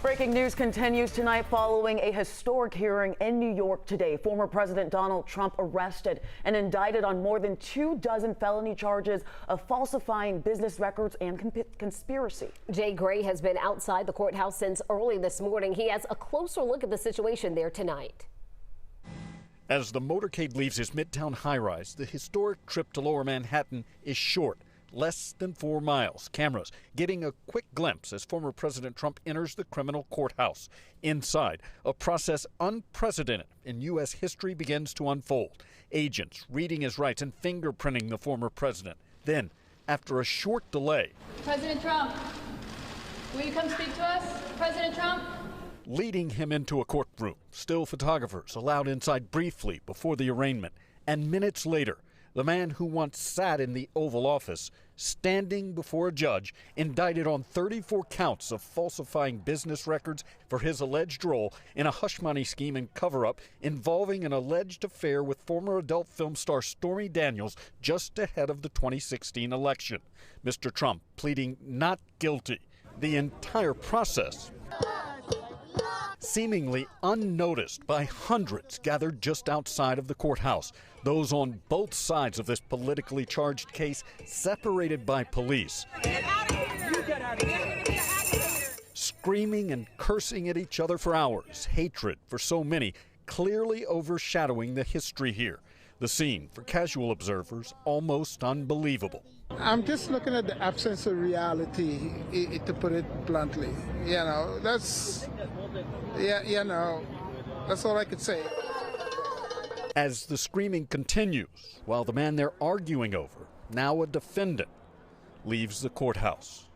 Breaking news continues tonight following a historic hearing in New York today. Former President Donald Trump arrested and indicted on more than 24 felony charges of falsifying business records and conspiracy. Jay Gray has been outside the courthouse since early this morning. He has a closer look at the situation there tonight. As the motorcade leaves his Midtown high-rise, the historic trip to Lower Manhattan is short. Less than 4 miles. Cameras getting a quick glimpse as former President Trump enters the criminal courthouse. Inside, a process unprecedented in U.S. history begins to unfold. Agents reading his rights and fingerprinting the former president. Then, after a short delay, President Trump, will you come speak to us? President Trump? Leading him into a courtroom. Still photographers allowed inside briefly before the arraignment. And minutes later, the man who once sat in the Oval Office standing before a judge indicted on 34 counts of falsifying business records for his alleged role in a hush money scheme and cover-up involving an alleged affair with former adult film star Stormy Daniels just ahead of the 2016 election. Mr. Trump pleading not guilty. The entire process seemingly unnoticed by hundreds gathered just outside of the courthouse. Those on both sides of this politically charged case separated by police. Get out of here! You get out of here! Screaming and cursing at each other for hours. Hatred for so many clearly overshadowing the history here. The scene, for casual observers, almost unbelievable. I'm just looking at the absence of reality, to put it bluntly. That's all I could say. As the screaming continues, while the man they're arguing over, now a defendant, leaves the courthouse.